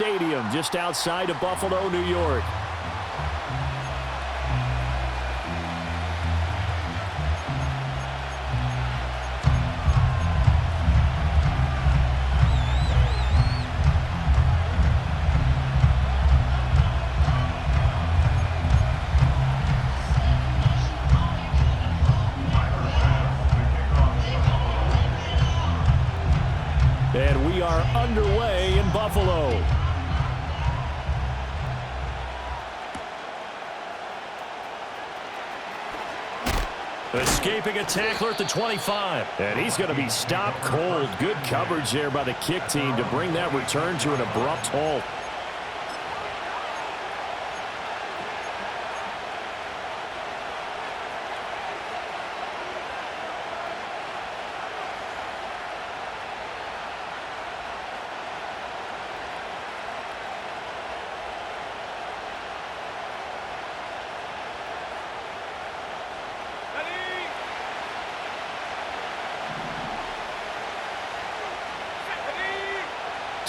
Stadium just outside of Buffalo, New York. And we are underway in Buffalo. Escaping a tackler at the 25. And he's going to be stopped cold. Good coverage there by the kick team to bring that return to an abrupt halt.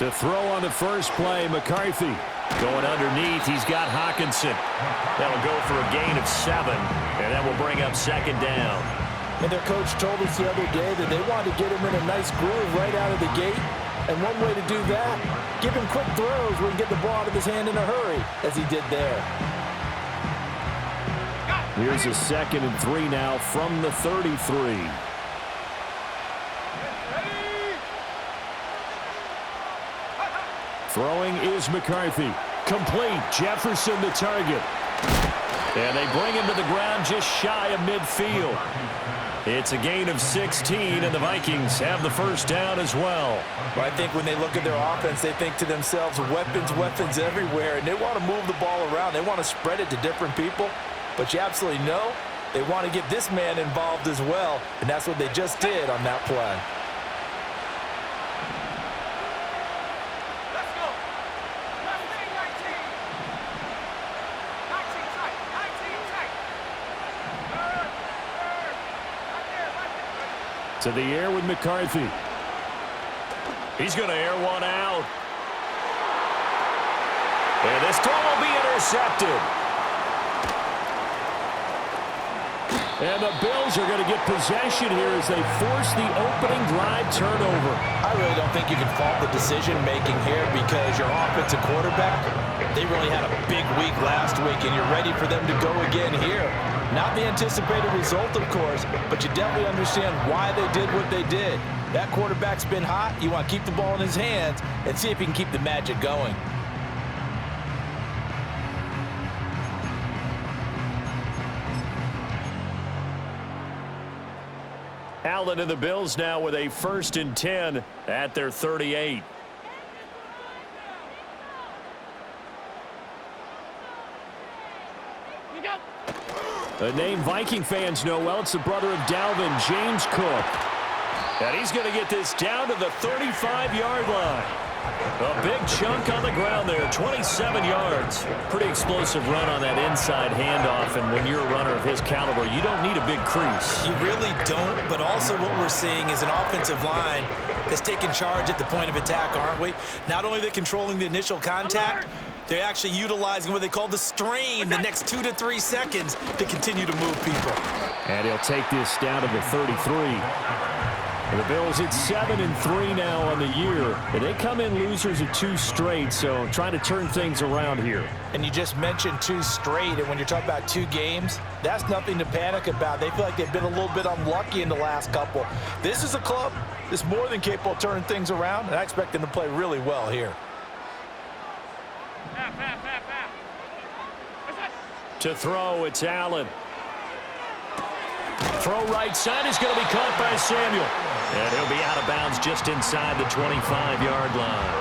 To throw on the first play, McCarthy. Going underneath, he's got Hawkinson. That'll go for a gain of 7, and that will bring up second down. And their coach told us the other day that they wanted to get him in a nice groove right out of the gate. And one way to do that, give him quick throws where he can get the ball out of his hand in a hurry, as he did there. Here's a 2nd and 3 now from the 33. Throwing is McCarthy. Complete. Jefferson the target. And they bring him to the ground just shy of midfield. It's a gain of 16, and the Vikings have the first down as well. But I think when they look at their offense, they think to themselves, weapons everywhere, and they want to move the ball around. They want to spread it to different people. But you absolutely know they want to get this man involved as well, and that's what they just did on that play. To the air with McCarthy. He's going to air one out. And this throw will be intercepted. And the Bills are going to get possession here as they force the opening drive turnover. I really don't think you can fault the decision-making here because your offensive quarterback, they really had a big week last week, and you're ready for them to go again here. Not the anticipated result, of course, but you definitely understand why they did what they did. That quarterback's been hot. You want to keep the ball in his hands and see if he can keep the magic going. Allen and the Bills now with a 1st and 10 at their 38. A name Viking fans know well. It's the brother of Dalvin, James Cook. And he's going to get this down to the 35-yard line. A big chunk on the ground there, 27 yards. Pretty explosive run on that inside handoff, and when you're a runner of his caliber, you don't need a big crease. You really don't, but also what we're seeing is an offensive line that's taking charge at the point of attack, aren't we? Not only are they controlling the initial contact, they're actually utilizing what they call the strain the next 2 to 3 seconds to continue to move people. And he'll take this down to the 33. And the Bills at 7 and 3 now on the year. And they come in losers of 2 straight, so trying to turn things around here. And you just mentioned 2 straight, and when you're talking about 2 games, that's nothing to panic about. They feel like they've been a little bit unlucky in the last couple. This is a club that's more than capable of turning things around, and I expect them to play really well here. To throw, it's Allen. Throw right side is going to be caught by Samuel. And he'll be out of bounds just inside the 25-yard line.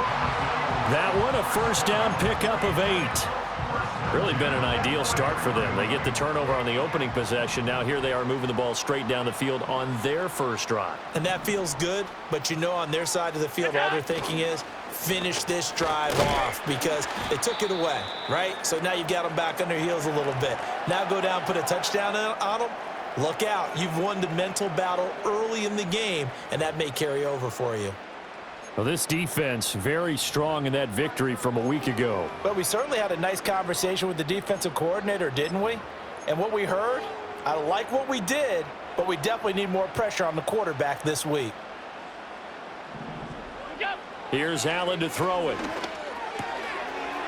That one, a first down pickup of 8. Really been an ideal start for them. They get the turnover on the opening possession. Now here they are moving the ball straight down the field on their first drive. And that feels good, but you know on their side of the field all they're thinking is finish this drive off because they took it away, right? So now you've got them back on their heels a little bit. Now go down, put a touchdown on them. Look out. You've won the mental battle early in the game, and that may carry over for you. Well, this defense very strong in that victory from a week ago. But we certainly had a nice conversation with the defensive coordinator, didn't we? And what we heard, I like what we did, but we definitely need more pressure on the quarterback this week. Here's Allen to throw it.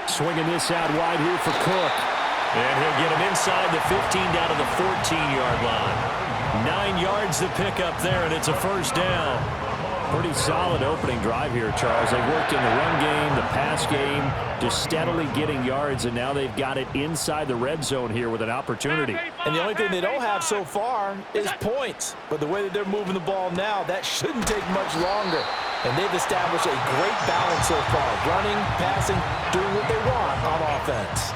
Swinging this out wide here for Cook. And he'll get him inside the 15 down to the 14-yard line. 9 yards to pick up there, and it's a first down. Pretty solid opening drive here, Charles. They worked in the run game, the pass game, just steadily getting yards, and now they've got it inside the red zone here with an opportunity. And the only thing they don't have so far is points. But the way that they're moving the ball now, that shouldn't take much longer. And they've established a great balance so far. Running, passing, doing what they want on offense.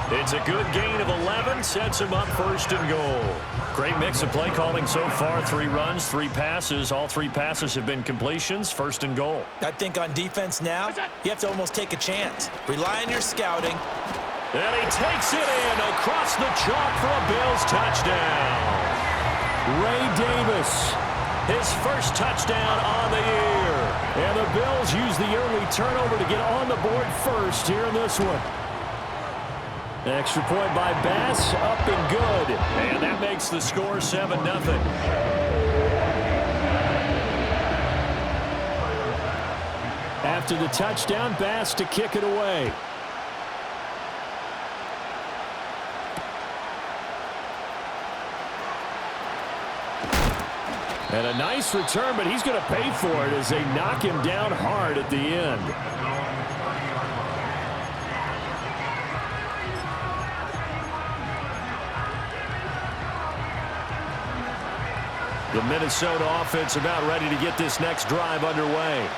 It's a good gain of 11, sets them up first and goal. Great mix of play calling so far. 3 runs, 3 passes. All 3 passes have been completions. First and goal. I think on defense now, you have to almost take a chance. Rely on your scouting. And he takes it in across the chalk for a Bills touchdown. Ray Davis, his first touchdown on the year. And the Bills use the early turnover to get on the board first here in this one. Extra point by Bass, up and good. And that makes the score 7-0. After the touchdown, Bass to kick it away. And a nice return, but he's going to pay for it as they knock him down hard at the end. The Minnesota offense about ready to get this next drive underway.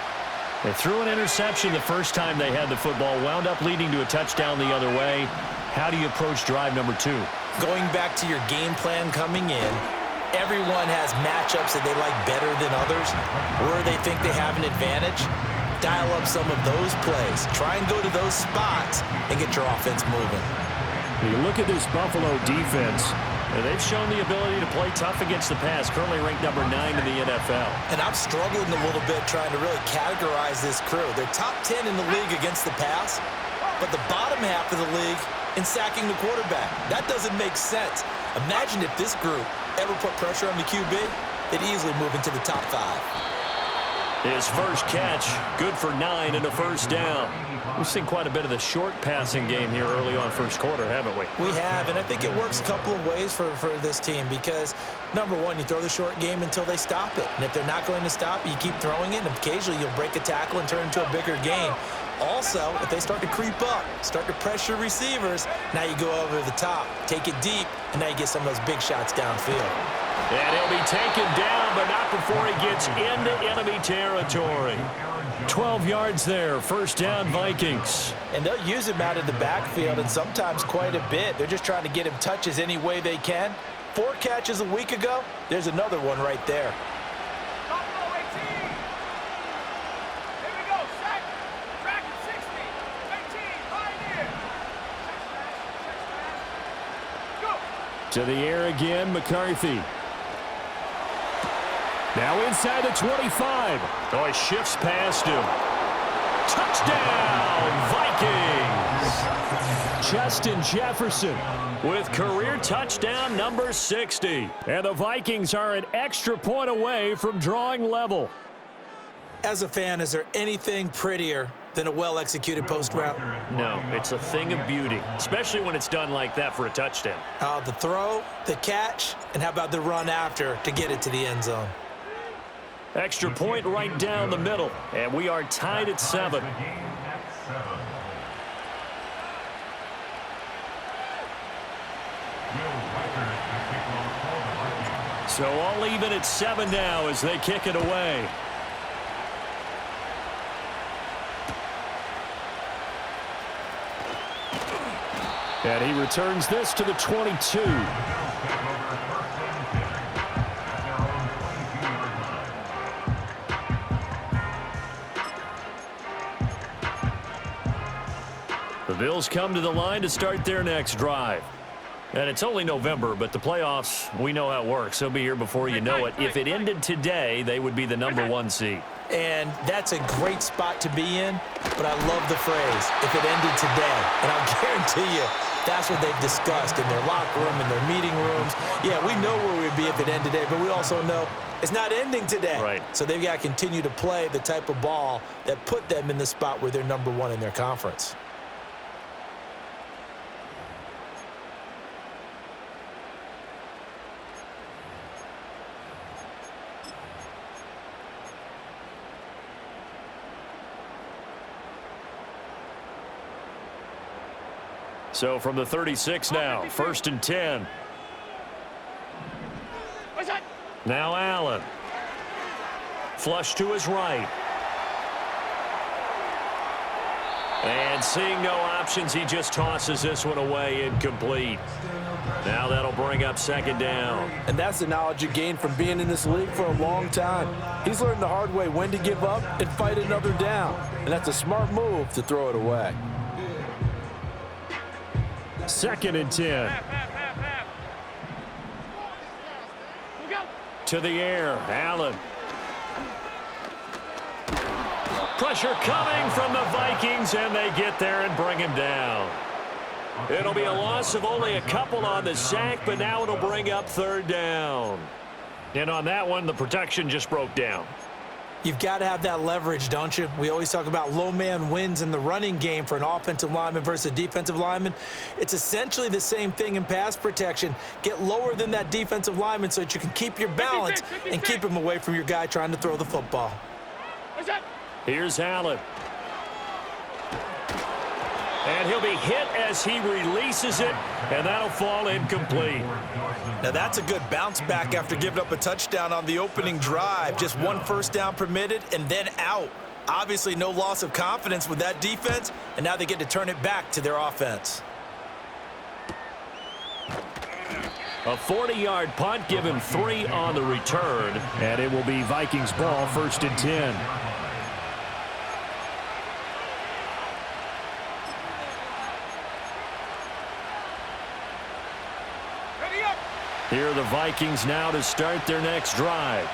They threw an interception the first time they had the football, wound up leading to a touchdown the other way. How do you approach drive number 2? Going back to your game plan coming in, everyone has matchups that they like better than others, where they think they have an advantage. Dial up some of those plays. Try and go to those spots and get your offense moving. You look at this Buffalo defense, and they've shown the ability to play tough against the pass, currently ranked number 9 in the NFL. And I'm struggling a little bit trying to really categorize this crew. They're top 10 in the league against the pass, but the bottom half of the league in sacking the quarterback. That doesn't make sense. Imagine if this group ever put pressure on the QB, they'd easily move into the top 5. His first catch, good for 9 and a first down. We've seen quite a bit of the short passing game here early on first quarter, haven't we? We have, and I think it works a couple of ways for this team because, number one, you throw the short game until they stop it. And if they're not going to stop it, you keep throwing it, and occasionally you'll break a tackle and turn into a bigger game. Also, if they start to creep up, start to pressure receivers, now you go over the top, take it deep, and now you get some of those big shots downfield. And he'll be taken down, but not before he gets into enemy territory. 12 yards there, first down Vikings. And they'll use him out of the backfield, and sometimes quite a bit. They're just trying to get him touches any way they can. 4 catches a week ago, there's another one right there. To the air again, McCarthy. Now inside the 25. Oh, he shifts past him. Touchdown, Vikings! Justin Jefferson with career touchdown number 60. And the Vikings are an extra point away from drawing level. As a fan, is there anything prettier than a well-executed post route? No, it's a thing of beauty, especially when it's done like that for a touchdown. The throw, the catch, and how about the run after to get it to the end zone? Extra point right down the middle, and we are tied at 7. So all even at 7 now as they kick it away. And he returns this to the 22. The Bills come to the line to start their next drive. And it's only November, but the playoffs, we know how it works. They'll be here before you know it. If it ended today, they would be the number 1 seed. And that's a great spot to be in, but I love the phrase, if it ended today. And I'll guarantee you, that's what they've discussed in their locker room, in their meeting rooms. Yeah, we know where we'd be if it ended today, but we also know it's not ending today. Right. So they've got to continue to play the type of ball that put them in the spot where they're number one in their conference. So from the 36 now, 1st and 10. Now Allen. Flush to his right. And seeing no options, he just tosses this one away, incomplete. Now that'll bring up 2nd down. And that's the knowledge you gain from being in this league for a long time. He's learned the hard way when to give up and fight another down. And that's a smart move to throw it away. 2nd and 10. To the air, Allen. Pressure coming from the Vikings, and they get there and bring him down. It'll be a loss of only a couple on the sack, but now it'll bring up 3rd down. And on that one, the protection just broke down. You've got to have that leverage, don't you? We always talk about low man wins in the running game for an offensive lineman versus a defensive lineman. It's essentially the same thing in pass protection. Get lower than that defensive lineman so that you can keep your balance and keep him away from your guy trying to throw the football. Here's Allen. And he'll be hit as he releases it, and that'll fall incomplete. Now that's a good bounce back after giving up a touchdown on the opening drive. Just 1 first down permitted and then out. Obviously no loss of confidence with that defense, and now they get to turn it back to their offense. A 40-yard punt, give him 3 on the return, and it will be Vikings ball, 1st and 10. Here are the Vikings now to start their next drive.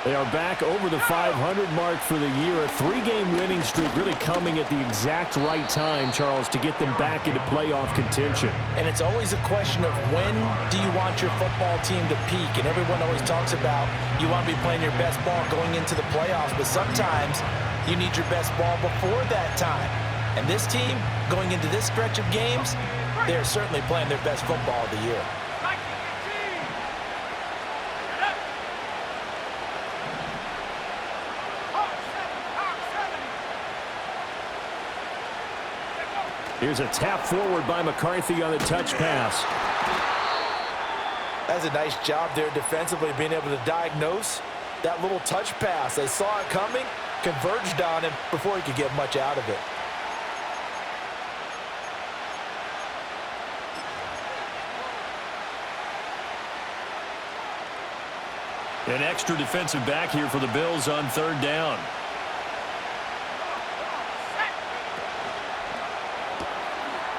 They are back over the 500 mark for the year. A 3-game winning streak really coming at the exact right time, Charles, to get them back into playoff contention. And it's always a question of when do you want your football team to peak? And everyone always talks about you want to be playing your best ball going into the playoffs, but sometimes you need your best ball before that time. And this team, going into this stretch of games, they're certainly playing their best football of the year. Here's a tap forward by McCarthy on the touch pass. That's a nice job there defensively, being able to diagnose that little touch pass. They saw it coming, converged on him before he could get much out of it. An extra defensive back here for the Bills on 3rd down.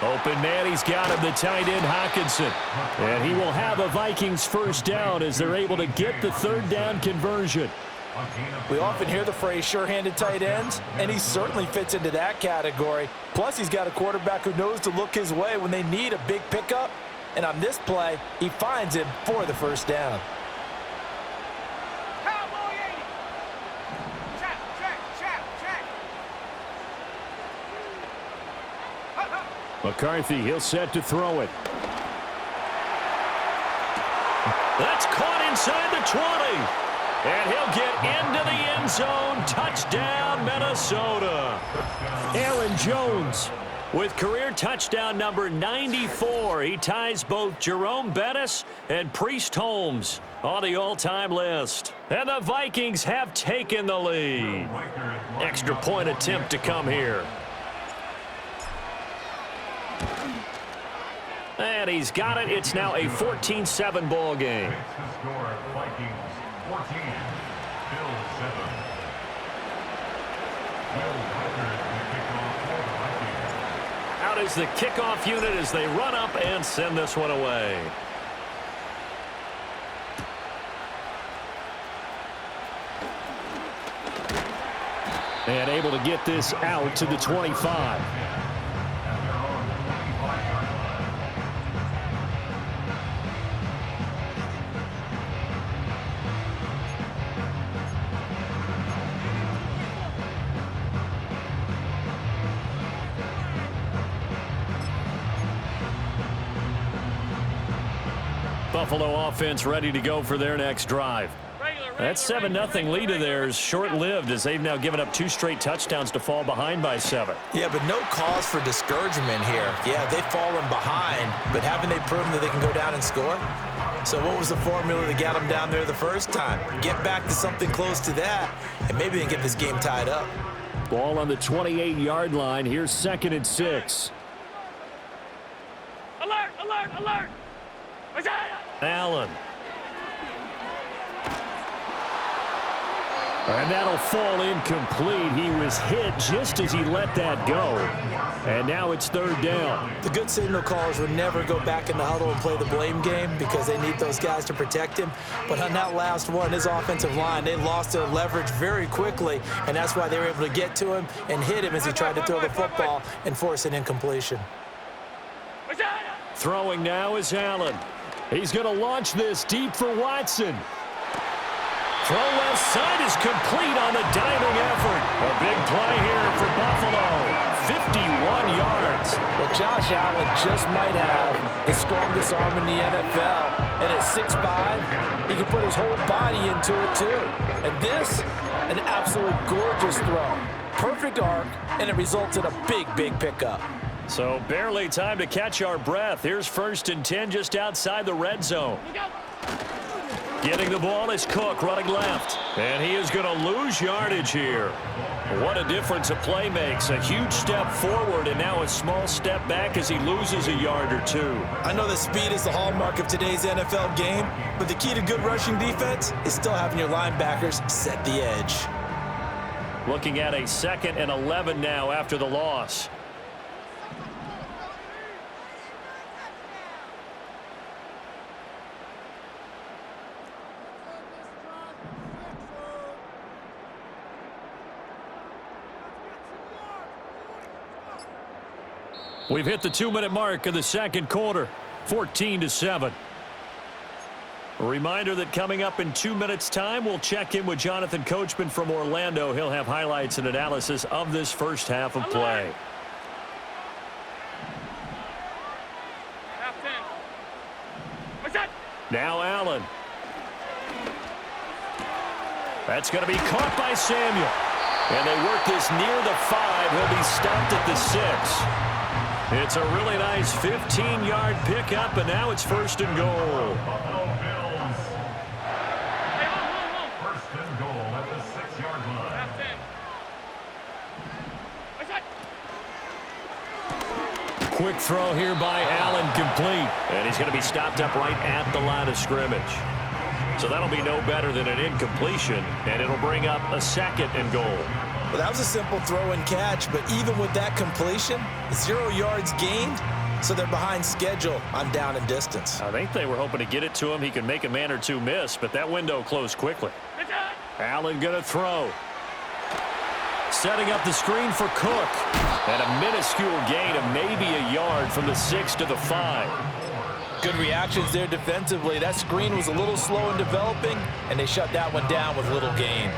Open man, he's got him, the tight end, Hockenson. And he will have a Vikings 1st down as they're able to get the 3rd down conversion. We often hear the phrase sure-handed tight ends, and he certainly fits into that category. Plus, he's got a quarterback who knows to look his way when they need a big pickup. And on this play, he finds him for the 1st down. McCarthy, he'll set to throw it. That's caught inside the 20. And he'll get into the end zone. Touchdown, Minnesota. Aaron Jones with career touchdown number 94. He ties both Jerome Bettis and Priest Holmes on the all-time list. And the Vikings have taken the lead. Extra point attempt to come here. And he's got it. It's now a 14-7 ball game. Out is the kickoff unit as they run up and send this one away. And able to get this out to the 25. Buffalo offense ready to go for their next drive. That 7-0 lead of theirs short-lived as they've now given up 2 straight touchdowns to fall behind by 7. Yeah, but no cause for discouragement here. Yeah, they've fallen behind, but haven't they proven that they can go down and score? So what was the formula that got them down there the first time? Get back to something close to that, and maybe they can get this game tied up. Ball on the 28-yard line. Here's 2nd and 6. Alert, alert, alert! Allen. And that'll fall incomplete. He was hit just as he let that go. And now it's 3rd down. The good signal callers would never go back in the huddle and play the blame game because they need those guys to protect him. But on that last one, his offensive line, they lost their leverage very quickly, and that's why they were able to get to him and hit him as he tried to throw the football and force an incompletion. Throwing now is Allen. He's going to launch this deep for Watson. Throw left side is complete on the diving effort. A big play here for Buffalo. 51 yards. Well, Josh Allen just might have the strongest arm in the NFL. And at 6'5", he can put his whole body into it too. And this, an absolute gorgeous throw. Perfect arc, and it results in a big, big pickup. So barely time to catch our breath. Here's 1st and 10 just outside the red zone. Getting the ball is Cook running left. And he is going to lose yardage here. What a difference a play makes. A huge step forward and now a small step back as he loses a yard or 2. I know that speed is the hallmark of today's NFL game, but the key to good rushing defense is still having your linebackers set the edge. Looking at a 2nd and 11 now after the loss. We've hit the 2-minute mark of the 2nd quarter, 14-7. A reminder that coming up in 2 minutes' time, we'll check in with Jonathan Coachman from Orlando. He'll have highlights and analysis of this first half of play. Now Allen. That's going to be caught by Samuel. And they work this near the 5. He'll be stopped at the 6. It's a really nice 15-yard pickup, and now it's 1st and goal. First and goal at the 6-yard line. Quick throw here by Allen, complete. And he's going to be stopped up right at the line of scrimmage. So that'll be no better than an incompletion, and it'll bring up a 2nd and goal. Well, that was a simple throw and catch, but even with that completion, 0 yards gained, so they're behind schedule on down and distance. I think they were hoping to get it to him. He could make a man or 2 miss, but that window closed quickly. Allen going to throw. Setting up the screen for Cook. And a minuscule gain of maybe a yard from the 6 to the 5. Good reactions there defensively. That screen was a little slow in developing, and they shut that one down with little gain.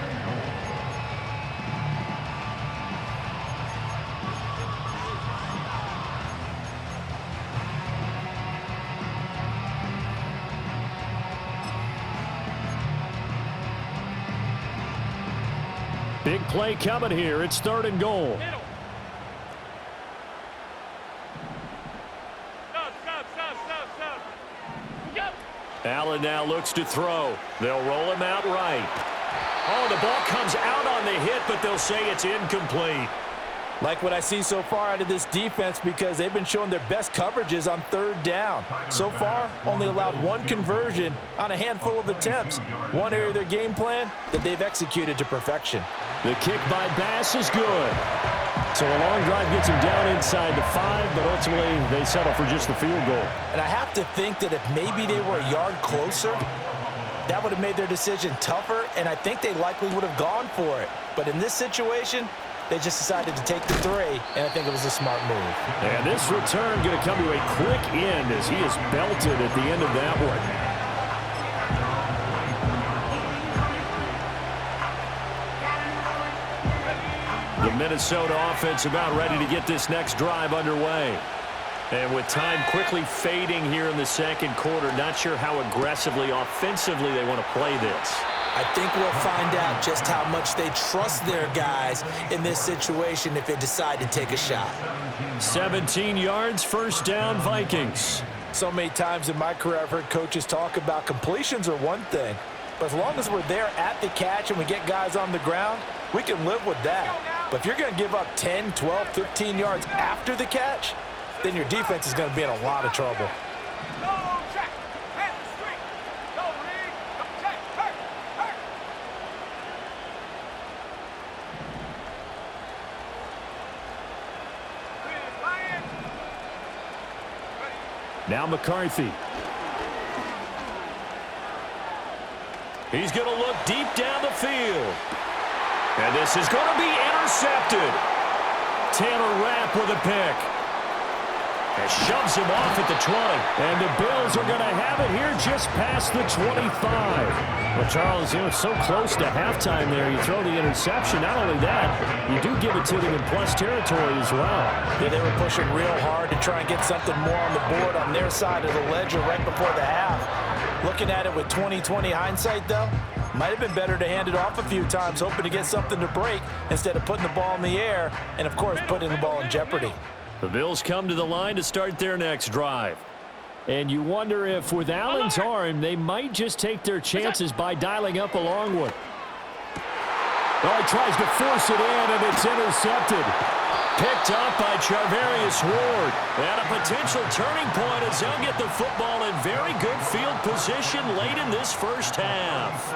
Big play coming here. It's 3rd and goal. Allen now looks to throw. They'll roll him out right. Oh, the ball comes out on the hit, but they'll say it's incomplete. Like what I see so far out of this defense because they've been showing their best coverages on 3rd down. So far, only allowed 1 conversion on a handful of attempts. One area of their game plan that they've executed to perfection. The kick by Bass is good. So a long drive gets him down inside the 5, but ultimately they settle for just the field goal. And I have to think that if maybe they were a yard closer, that would have made their decision tougher, and I think they likely would have gone for it. But in this situation, They just decided to take the 3, and I think it was a smart move. And this return going to come to a quick end as he is belted at the end of that one. The Minnesota offense about ready to get this next drive underway. And with time quickly fading here in the second quarter, not sure how aggressively, offensively they want to play this. I think we'll find out just how much they trust their guys in this situation if they decide to take a shot. 17 yards, first down, Vikings. So many times in my career I've heard coaches talk about completions are one thing, but as long as we're there at the catch and we get guys on the ground, we can live with that. But if you're going to give up 10, 12, 15 yards after the catch, then your defense is going to be in a lot of trouble. Now McCarthy. He's going to look deep down the field. And this is going to be intercepted. Taylor Rapp with a pick. And shoves him off at the 20. And the Bills are going to have it here just past the 25. Well, Charles, you know, so close to halftime there. You throw the interception. Not only that, you do give it to them in plus territory as well. Yeah, they were pushing real hard to try and get something more on the board on their side of the ledger right before the half. Looking at it with 20/20 hindsight, though, might have been better to hand it off a few times, hoping to get something to break instead of putting the ball in the air and, of course, putting the ball in jeopardy. The Bills come to the line to start their next drive. And you wonder if with Allen's arm, they might just take their chances by dialing up a long one. Well, he tries to force it in, and it's intercepted. Picked up by Charvarius Ward. And a potential turning point as they'll get the football in very good field position late in this first half.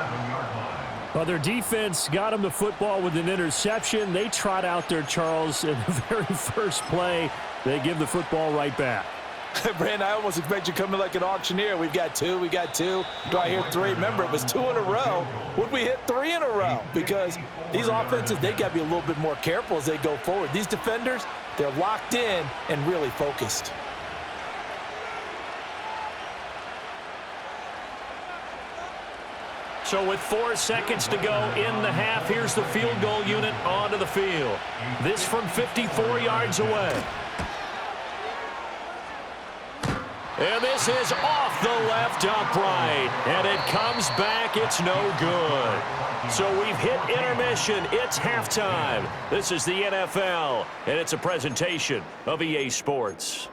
Well, their defense got them the football with an interception. They trot out there, Charles, in the very first play. They give the football right back. Brandon, I almost expect you coming like an auctioneer. We've got two. Do I hear 3? Remember, it was 2 in a row. Would we hit 3 in a row? Because these offenses, they got to be a little bit more careful as they go forward. These defenders, they're locked in and really focused. So with 4 seconds to go in the half, here's the field goal unit onto the field. This from 54 yards away. And this is off the left upright. And it comes back. It's no good. So we've hit intermission. It's halftime. This is the NFL, and it's a presentation of EA Sports.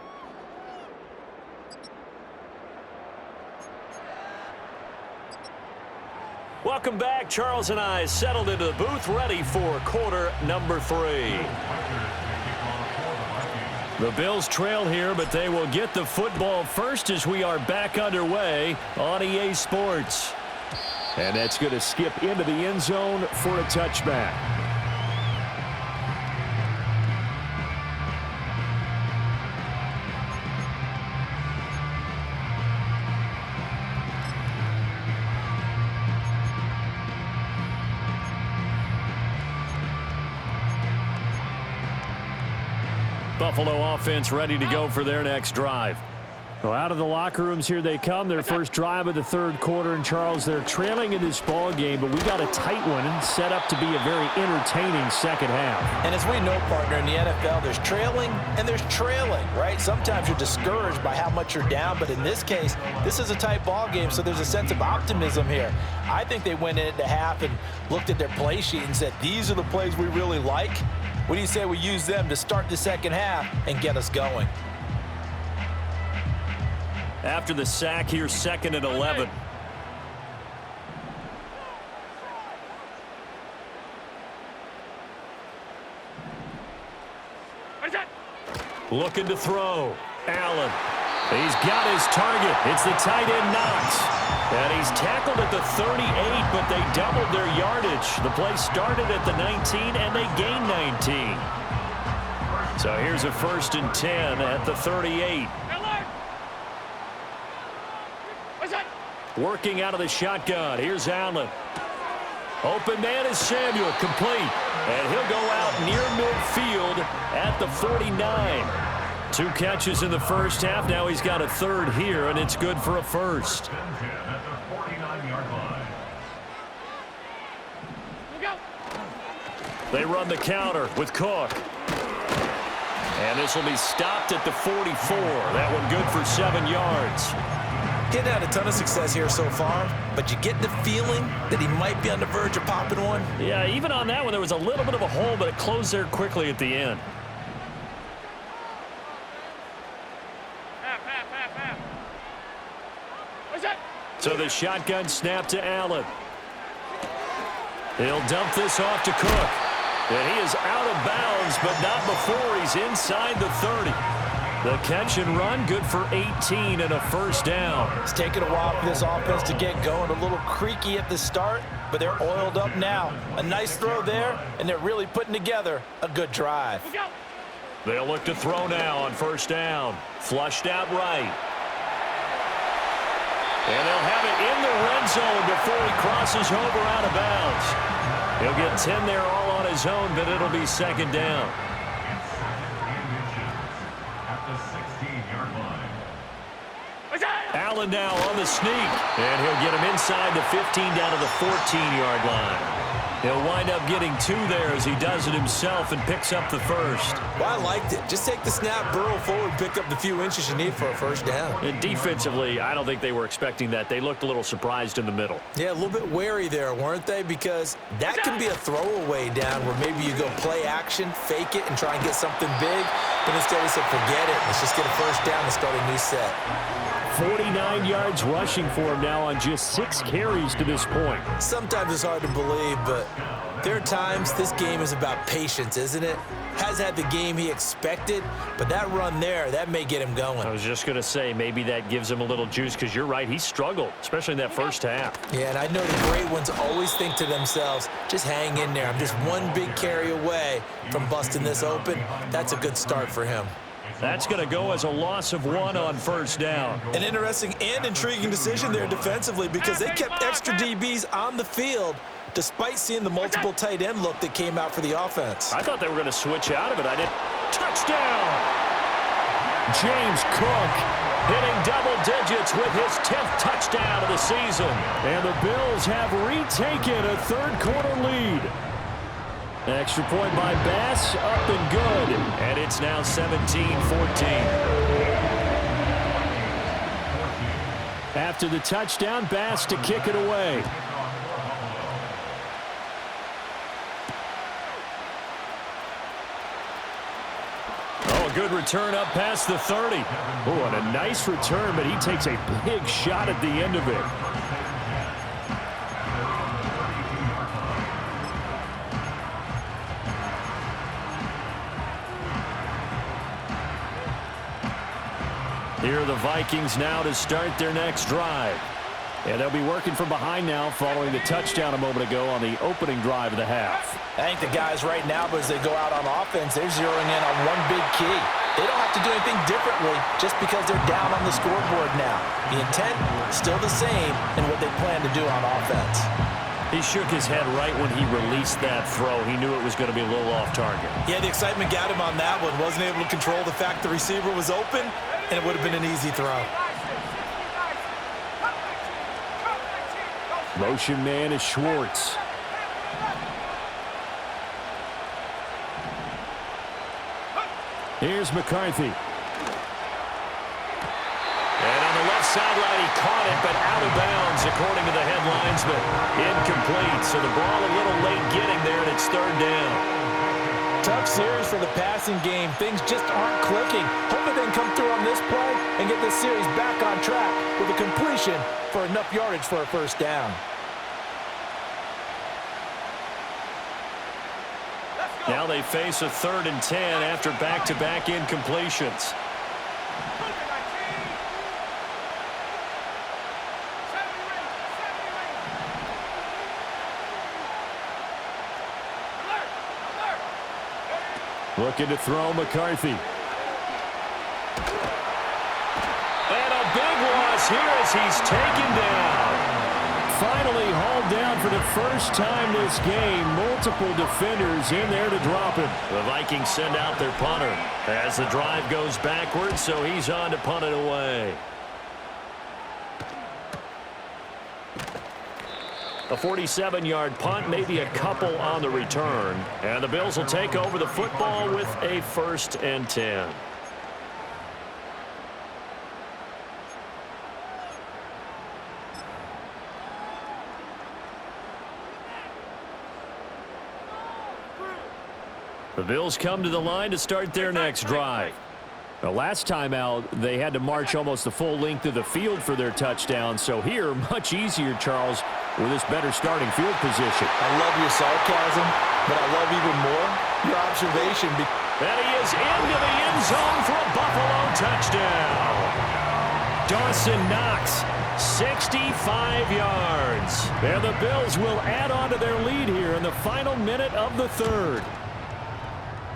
Welcome back. Charles and I settled into the booth, ready for quarter number 3. The Bills trail here, but they will get the football first as we are back underway on EA Sports. And that's going to skip into the end zone for a touchback. Buffalo offense ready to go for their next drive. Well, out of the locker rooms here they come. Their first drive of the third quarter. And, Charles, they're trailing in this ball game, but we got a tight one and set up to be a very entertaining second half. And as we know, partner, in the NFL, there's trailing and there's trailing, right? Sometimes you're discouraged by how much you're down, but in this case, this is a tight ball game, so there's a sense of optimism here. I think they went into half and looked at their play sheet and said, these are the plays we really like. What do you say we use them to start the second half and get us going? After the sack here, 2nd and 11. Looking to throw. Allen. He's got his target. It's the tight end Knox. And he's tackled at the 38, but they doubled their yardage. The play started at the 19, and they gained 19. So here's a 1st and 10 at the 38. Working out of the shotgun. Here's Allen. Open man is Samuel. Complete. And he'll go out near midfield at the 49. 2 catches in the first half. Now he's got a third here, and it's good for a first. At the 49-yard line. They run the counter with Cook. And this will be stopped at the 44. That one good for 7 yards. Getting had a ton of success here so far, but you get the feeling that he might be on the verge of popping one. Yeah, even on that one, there was a little bit of a hole, but it closed there quickly at the end. So the shotgun snap to Allen. He'll dump this off to Cook. And he is out of bounds, but not before he's inside the 30. The catch and run, good for 18 and a first down. It's taken a while for this offense to get going. A little creaky at the start, but they're oiled up now. A nice throw there, and they're really putting together a good drive. They'll look to throw now on first down. Flushed out right. And they'll have it in the red zone before he crosses over out of bounds. He'll get 10 there all on his own, but it'll be second down. Allen now on the sneak, and he'll get him inside the 15 down to the 14-yard line. He'll wind up getting 2 there as he does it himself and picks up the first. Well, I liked it. Just take the snap, burrow forward, pick up the few inches you need for a first down. And defensively, I don't think they were expecting that. They looked a little surprised in the middle. Yeah, a little bit wary there, weren't they? Because that can be a throwaway down where maybe you go play action, fake it, and try and get something big. But instead they said, forget it. Let's just get a first down and start a new set. 49 yards rushing for him now on just 6 carries to this point. Sometimes it's hard to believe, but there are times this game is about patience, isn't it? Has had the game he expected, but that run there, that may get him going. I was just going to say, maybe that gives him a little juice, because you're right, he struggled, especially in that first half. Yeah, and I know the great ones always think to themselves, just hang in there. I'm just one big carry away from busting this open. That's a good start for him. That's going to go as a loss of 1 on first down. An interesting and intriguing decision there defensively, because they kept extra DBs on the field despite seeing the multiple tight end look that came out for the offense. I thought they were going to switch out of it. I didn't. Touchdown! James Cook hitting double digits with his 10th touchdown of the season. And the Bills have retaken a third-quarter lead. Extra point by Bass, up and good. And it's now 17-14. After the touchdown, Bass to kick it away. Oh, a good return up past the 30. Oh, and a nice return, but he takes a big shot at the end of it. Here are the Vikings now to start their next drive. And they'll be working from behind now following the touchdown a moment ago on the opening drive of the half. I think the guys right now, as they go out on offense, they're zeroing in on one big key. They don't have to do anything differently just because they're down on the scoreboard now. The intent, still the same in what they plan to do on offense. He shook his head right when he released that throw. He knew it was going to be a little off target. Yeah, the excitement got him on that one. Wasn't able to control the fact the receiver was open, and it would have been an easy throw. Motion man is Schwartz. Here's McCarthy. And on the left sideline, he caught it, but out of bounds, according to the headlines, but incomplete. So the ball a little late getting there, and it's third down. Tough series for the passing game. Things just aren't clicking. Hopefully they can come through on this play and get this series back on track with a completion for enough yardage for a first down. Now they face a 3rd and 10 after back-to-back incompletions. Looking to throw McCarthy. And a big loss here as he's taken down. finally hauled down for the first time this game. Multiple defenders in there to drop him. The Vikings send out their punter as the drive goes backwards, so he's on to punt it away. A 47-yard punt, maybe a couple on the return. And the Bills will take over the football with a 1st and 10. The Bills come to the line to start their next drive. The last time out, they had to march almost the full length of the field for their touchdown. So here, much easier, Charles, with this better starting field position. I love your sarcasm, but I love even more your observation. And he is into the end zone for a Buffalo touchdown. Dawson Knox, 65 yards. And the Bills will add on to their lead here in the final minute of the 3rd.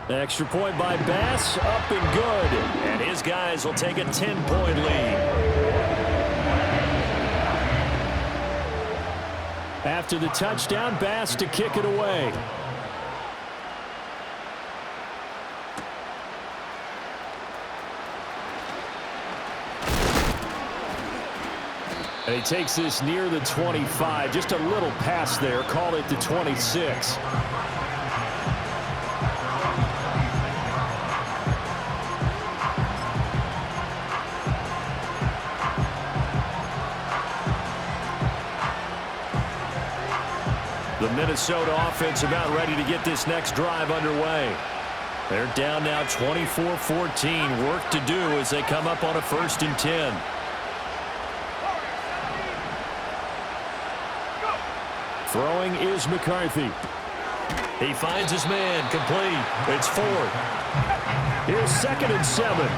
Extra point by Bass, up and good. And his guys will take a 10-point lead. After the touchdown, Bass to kick it away. And he takes this near the 25. Just a little pass there. Call it the 26. The Minnesota offense about ready to get this next drive underway. They're down now 24-14. Work to do as they come up on a 1st and 10. Throwing is McCarthy. He finds his man, complete. It's 4th. Here's 2nd and 7.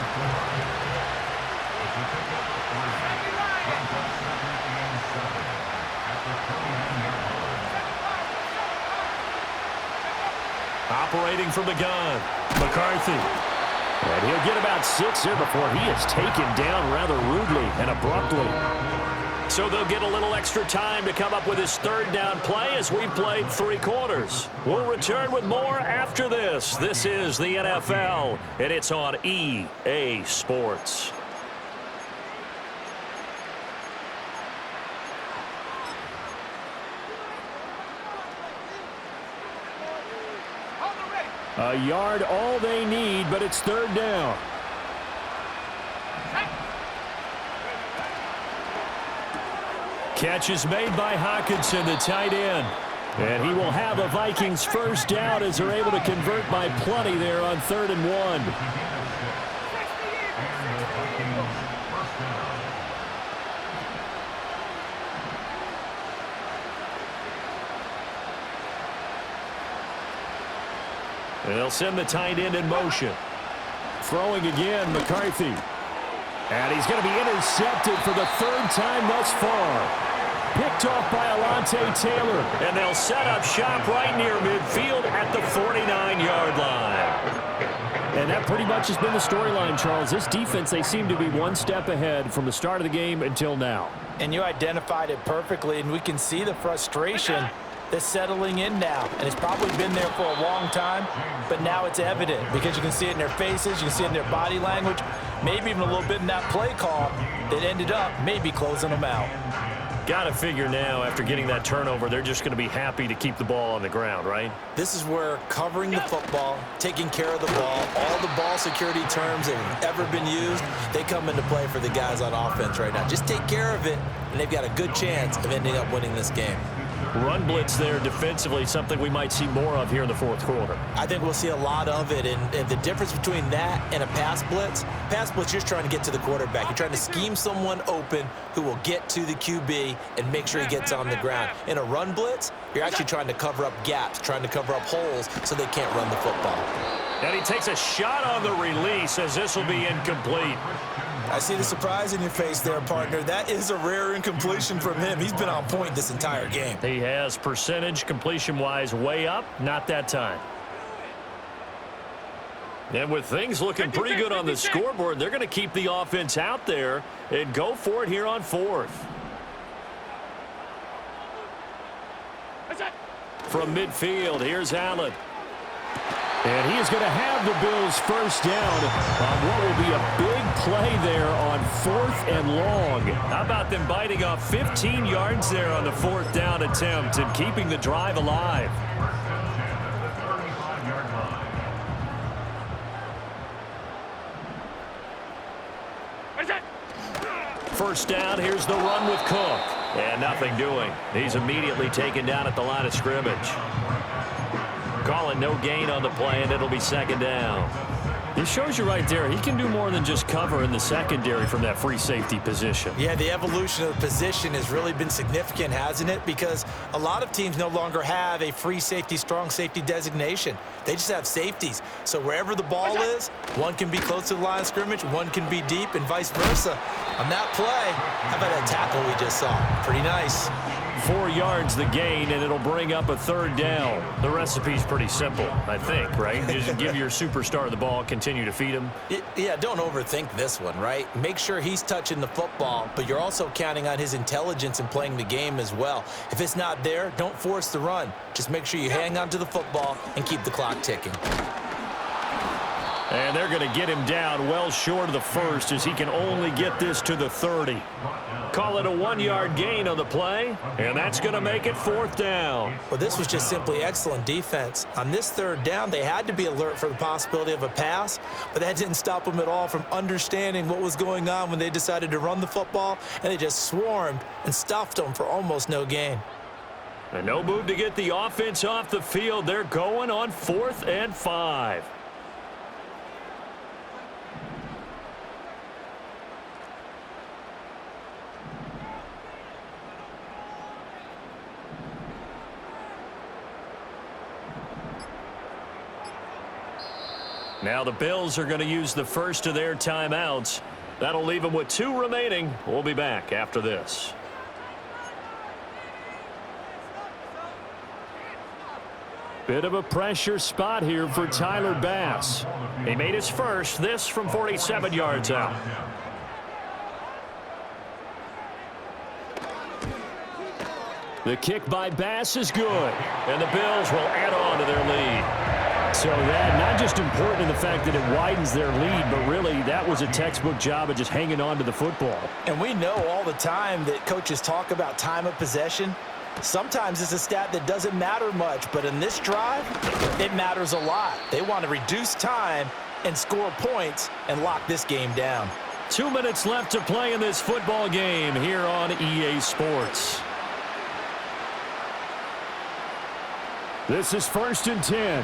Operating from the gun, McCarthy. And he'll get about 6 there before he is taken down rather rudely and abruptly. So they'll get a little extra time to come up with his 3rd down play as we played 3 quarters. We'll return with more after this. This is the NFL, and it's on EA Sports. A yard all they need, but it's 3rd down. Catch is made by Hockenson, the tight end. And he will have a Vikings 1st down as they're able to convert by plenty there on 3rd and 1. And they'll send the tight end in motion. Throwing again, McCarthy. And he's going to be intercepted for the 3rd time thus far. Picked off by Alontae Taylor. And they'll set up shop right near midfield at the 49-yard line. And that pretty much has been the storyline, Charles. This defense, they seem to be one step ahead from the start of the game until now. And you identified it perfectly, and we can see the frustration that's settling in now. And it's probably been there for a long time, but now it's evident because you can see it in their faces, you can see it in their body language, maybe even a little bit in that play call that ended up maybe closing them out. Got to figure now, after getting that turnover, they're just going to be happy to keep the ball on the ground, right? This is where covering the football, taking care of the ball, all the ball security terms that have ever been used, they come into play for the guys on offense right now. Just take care of it, and they've got a good chance of ending up winning this game. Run blitz there defensively, something we might see more of here in the 4th quarter. I think we'll see a lot of it, and the difference between that and a pass blitz, you're just trying to get to the quarterback. You're trying to scheme someone open who will get to the QB and make sure he gets on the ground. In a run blitz, you're actually trying to cover up gaps, trying to cover up holes so they can't run the football. And he takes a shot on the release as this will be incomplete. I see the surprise in your face there, partner. That is a rare incompletion from him. He's been on point this entire game. He has percentage completion-wise way up, not that time. And with things looking pretty good on the scoreboard, they're going to keep the offense out there and go for it here on 4th. from midfield. Here's Allen. And he is going to have the Bills first down on what will be a big play there on 4th and long. How about them biting off 15 yards there on the 4th down attempt and keeping the drive alive? First down, here's the run with Cook. And nothing doing. He's immediately taken down at the line of scrimmage. Calling no gain on the play, and it'll be second down. It shows you right there, he can do more than just cover in the secondary from that free safety position. Yeah, the evolution of the position has really been significant, hasn't it? Because a lot of teams no longer have a free safety, strong safety designation. They just have safeties. So wherever the ball is, one can be close to the line of scrimmage, one can be deep, and vice versa. On that play, how about that tackle we just saw? Pretty nice. 4 yards the gain, and it'll bring up a third down. The recipe's pretty simple, I think, right? Just give your superstar the ball, continue to feed him. Yeah, don't overthink this one, right? Make sure he's touching the football, but you're also counting on his intelligence in playing the game as well. If it's not there, don't force the run. Just make sure you hang on to the football and keep the clock ticking. And they're going to get him down well short of the first as he can only get this to the 30. Call it a 1-yard gain on the play, and that's going to make it 4th down. Well, this was just simply excellent defense. On this third down, they had to be alert for the possibility of a pass, but that didn't stop them at all from understanding what was going on when they decided to run the football, and they just swarmed and stuffed them for almost no gain. And no move to get the offense off the field. They're going on 4th and 5. Now the Bills are going to use the first of their timeouts. That'll leave them with 2 remaining. We'll be back after this. Bit of a pressure spot here for Tyler Bass. He made his first, this from 47 yards out. The kick by Bass is good, and the Bills will add on to their lead. So that not just important in the fact that it widens their lead, but really that was a textbook job of just hanging on to the football. And we know all the time that coaches talk about time of possession. Sometimes it's a stat that doesn't matter much, but in this drive, it matters a lot. They want to reduce time and score points and lock this game down. 2 minutes left to play in this football game here on EA Sports. This is 1st and 10.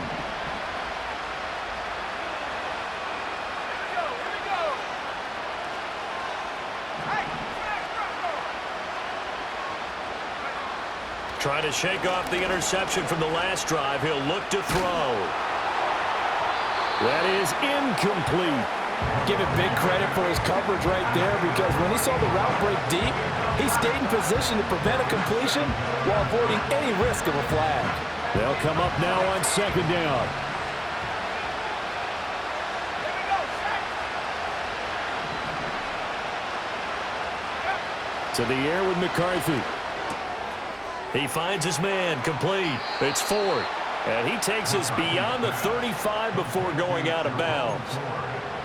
Trying to shake off the interception from the last drive. He'll look to throw. That is incomplete. Give it big credit for his coverage right there, because when he saw the route break deep, he stayed in position to prevent a completion while avoiding any risk of a flag. They'll come up now on 2nd down. To the air with McCarthy. He finds his man, complete. It's Ford, and he takes us beyond the 35 before going out of bounds.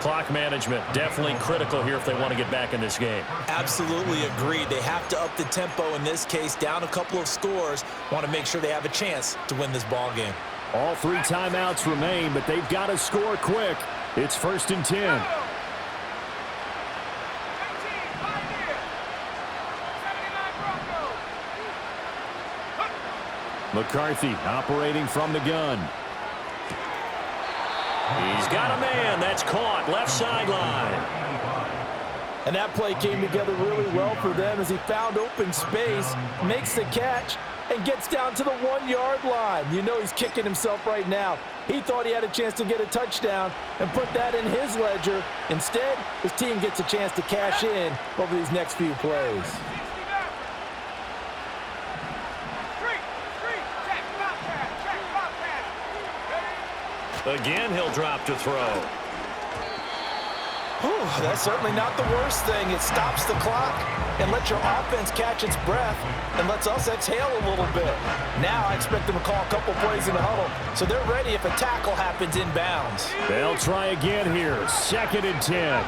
Clock management definitely critical here if they want to get back in this game. Absolutely agreed. They have to up the tempo in this case, down a couple of scores. Want to make sure they have a chance to win this ball game. All 3 timeouts remain, but they've got to score quick. It's 1st and 10. McCarthy operating from the gun. He's got a man. That's caught. Left sideline. And that play came together really well for them as he found open space, makes the catch, and gets down to the 1-yard line. You know he's kicking himself right now. He thought he had a chance to get a touchdown and put that in his ledger. Instead, his team gets a chance to cash in over these next few plays. Again, he'll drop to throw. Whew, that's certainly not the worst thing. It stops the clock and lets your offense catch its breath and lets us exhale a little bit. Now I expect them to call a couple plays in the huddle, so they're ready if a tackle happens inbounds. They'll try again here. 2nd and 10.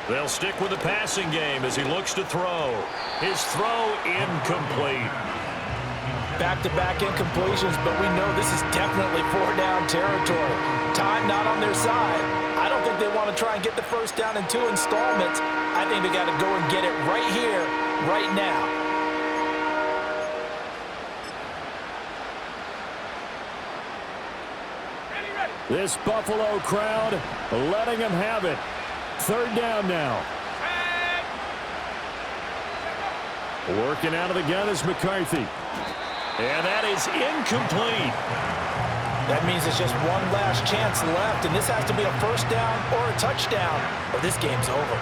They'll stick with the passing game as he looks to throw. His throw incomplete. Back-to-back incompletions, but we know this is definitely 4-down territory. Time not on their side. I don't think they want to try and get the first down in 2 installments. I think they got to go and get it right here, right now. This Buffalo crowd letting them have it. 3rd down now. Working out of the gun is McCarthy. And that is incomplete. That means it's just one last chance left, and this has to be a first down or a touchdown, or this game's over.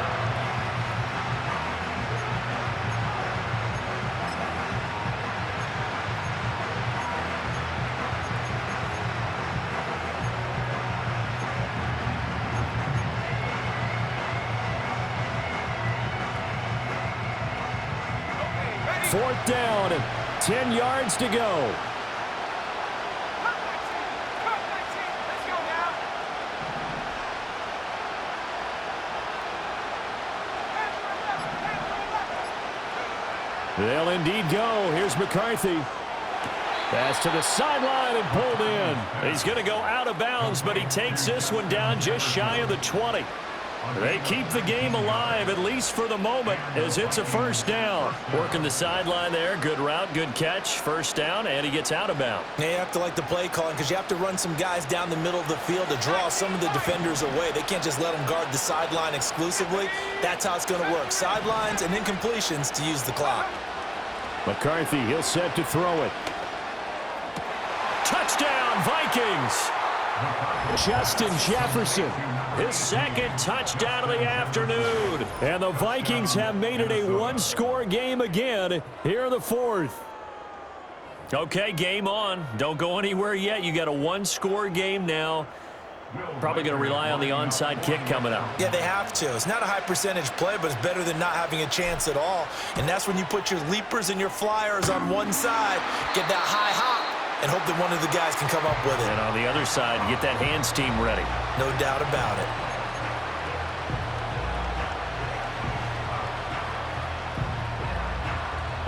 Fourth down, 10 yards to go. They'll indeed go. Here's McCarthy. Pass to the sideline and pulled in. He's going to go out of bounds, but he takes this one down just shy of the 20. They keep the game alive, at least for the moment, as it's a first down. Working the sideline there. Good route, good catch. First down, and he gets out of bounds. You have to like the play calling because you have to run some guys down the middle of the field to draw some of the defenders away. They can't just let them guard the sideline exclusively. That's how it's going to work. Sidelines and incompletions to use the clock. McCarthy, he'll set to throw it. Touchdown, Vikings! Justin Jefferson, his 2nd touchdown of the afternoon. And the Vikings have made it a one-score game again here in the 4th. Okay, game on. Don't go anywhere yet. You got a one-score game now. Probably going to rely on the onside kick coming up. Yeah, they have to. It's not a high percentage play, but it's better than not having a chance at all. And that's when you put your leapers and your flyers on one side, get that high hop, and hope that one of the guys can come up with it. And on the other side, get that hands team ready. No doubt about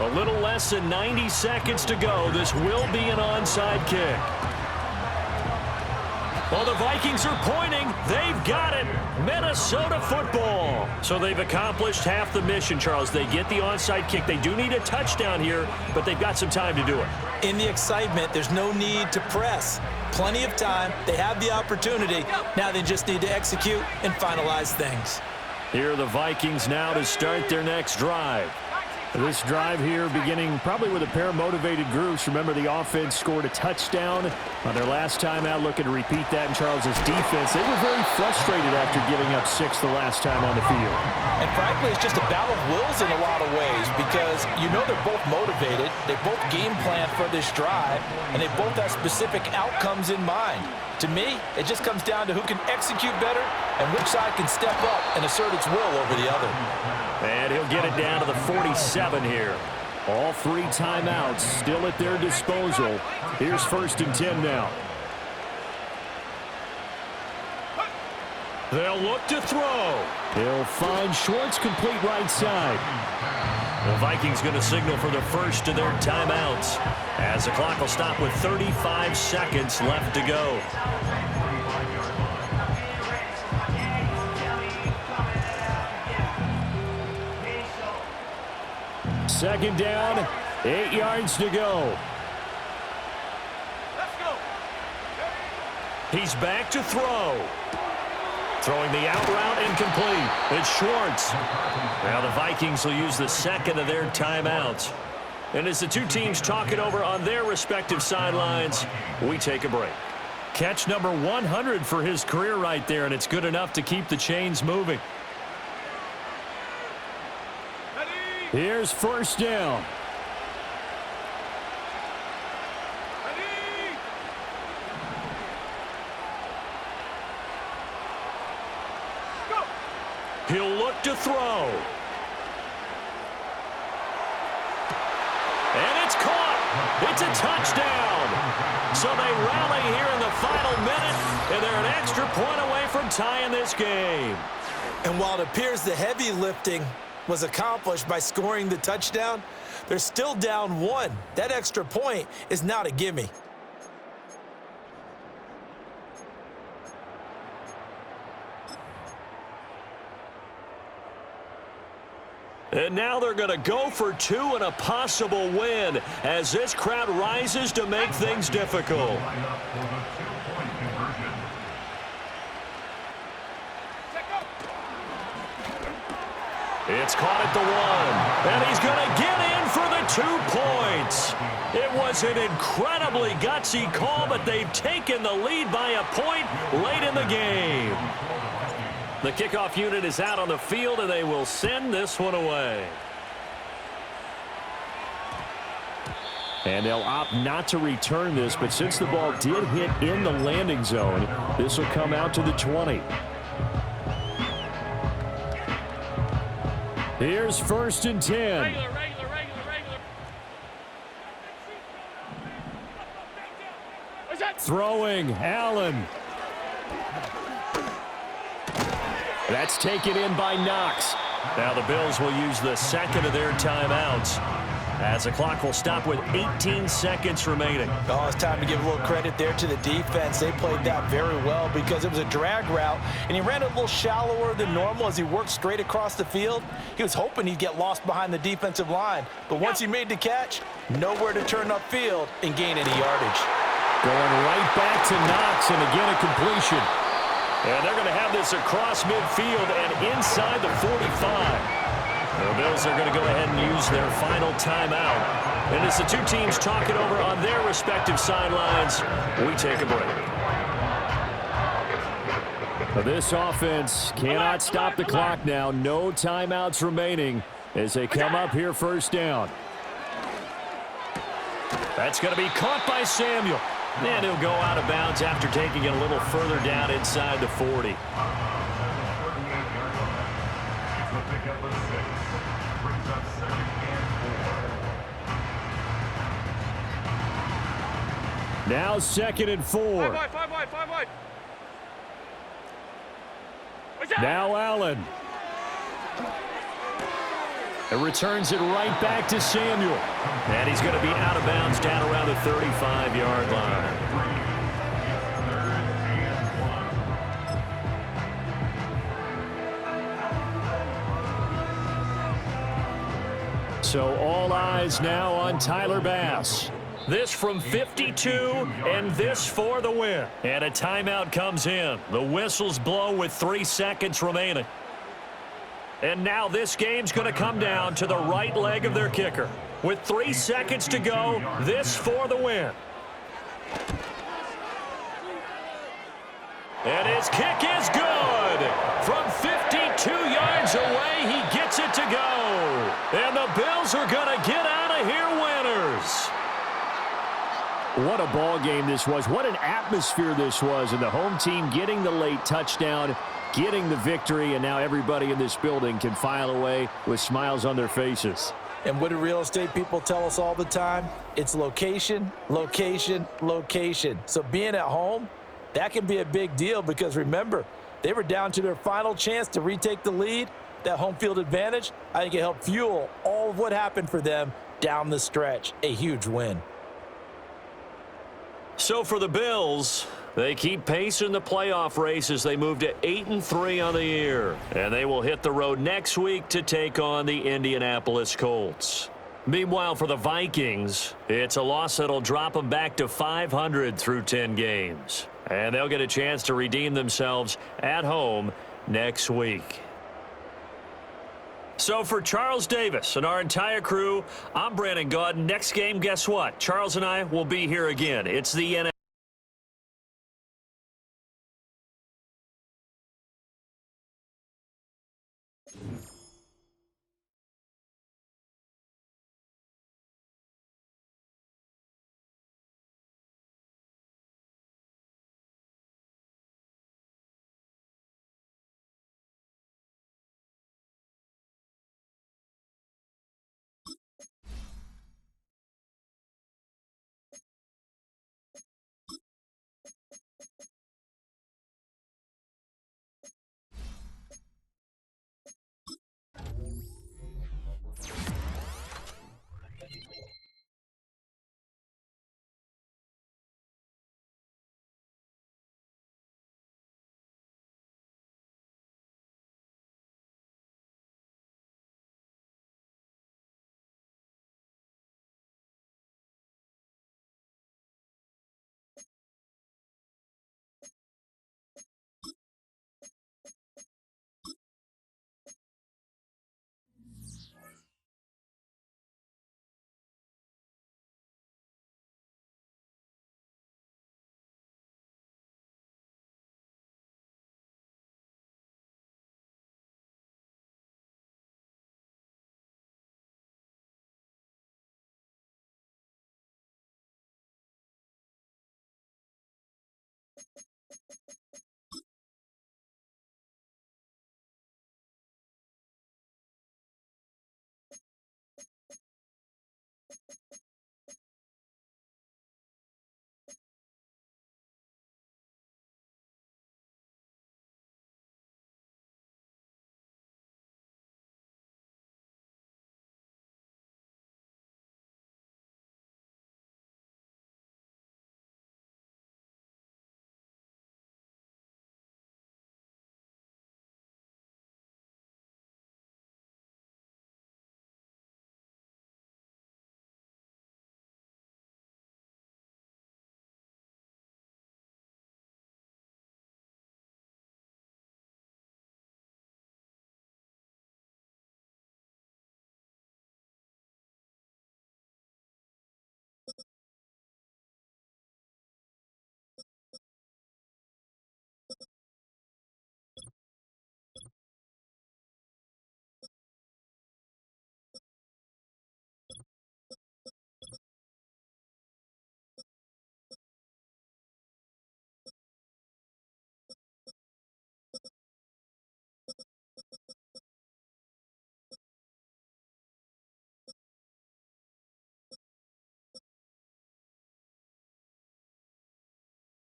A it. little less than 90 seconds to go. This will be an onside kick. Well, the Vikings are pointing. They've got it. Minnesota football. So they've accomplished half the mission, Charles. They get the onside kick. They do need a touchdown here, but they've got some time to do it. In the excitement, there's no need to press. Plenty of time. They have the opportunity. Now they just need to execute and finalize things. Here are the Vikings now to start their next drive. This drive here beginning probably with a pair of motivated groups. Remember, the offense scored a touchdown on their last time out, looking to repeat that in Charles's defense. They were very frustrated after giving up 6 the last time on the field. And frankly, it's just a battle of wills in a lot of ways because you know they're both motivated. They both game plan for this drive, and they both have specific outcomes in mind. To me, it just comes down to who can execute better and which side can step up and assert its will over the other. And he'll get it down to the 47 here. All 3 timeouts still at their disposal. Here's 1st and 10 now. They'll look to throw. He'll find Schwartz complete right side. The Vikings going to signal for the first of their timeouts as the clock will stop with 35 seconds left to go. Second down, 8 yards to go. He's back to throw. Throwing the out route incomplete. It's Schwartz. Now the Vikings will use the second of their timeouts. And as the two teams talk it over on their respective sidelines, we take a break. Catch number 100 for his career right there, and it's good enough to keep the chains moving. Here's first down. He'll look to throw. And it's caught. It's a touchdown. So they rally here in the final minute, and they're an extra point away from tying this game. And while it appears the heavy lifting was accomplished by scoring the touchdown, they're still down 1. That extra point is not a gimme. And now they're going to go for 2 and a possible win as this crowd rises to make things difficult. It's caught at the 1, and he's going to get in for the 2 points. It was an incredibly gutsy call, but they've taken the lead by a point late in the game. The kickoff unit is out on the field, and they will send this one away. And they'll opt not to return this, but since the ball did hit in the landing zone, this will come out to the 20. Here's 1st and 10. Regular. Throwing, Allen. That's taken in by Knox. Now the Bills will use the second of their timeouts as the clock will stop with 18 seconds remaining. Oh, it's time to give a little credit there to the defense. They played that very well because it was a drag route, and he ran a little shallower than normal as he worked straight across the field. He was hoping he'd get lost behind the defensive line, but once he made the catch, nowhere to turn upfield and gain any yardage. Going right back to Knox, and again a completion. And they're going to have this across midfield and inside the 45. The Bills are going to go ahead and use their final timeout. And as the two teams talk it over on their respective sidelines, we take a break. This offense cannot stop the clock now. No timeouts remaining as they come up here 1st down. That's going to be caught by Samuel. And he'll go out of bounds after taking it a little further down inside the 40. Now 2nd and 4. Five wide. Now Allen. It returns it right back to Samuel. And he's going to be out of bounds down around the 35-yard line. So all eyes now on Tyler Bass. This from 52, and this for the win. And a timeout comes in. The whistles blow with 3 seconds remaining. And now this game's going to come down to the right leg of their kicker. With 3 seconds to go, this for the win. And his kick is good. From 52 yards away, he gets it to go. And the Bills are going to get out of here winners. What a ball game this was. What an atmosphere this was. And the home team getting the late touchdown, getting the victory, and now everybody in this building can file away with smiles on their faces. And what do real estate people tell us all the time? It's location, location, location. So being at home, that can be a big deal because remember, they were down to their final chance to retake the lead. That home field advantage, I think it helped fuel all of what happened for them down the stretch. A huge win. So for the Bills, they keep pace in the playoff race as they move to 8-3 on the year. And they will hit the road next week to take on the Indianapolis Colts. Meanwhile, for the Vikings, it's a loss that'll drop them back to 500 through 10 games. And they'll get a chance to redeem themselves at home next week. So for Charles Davis and our entire crew, I'm Brandon Gaudin. Next game, guess what? Charles and I will be here again. It's the NFL.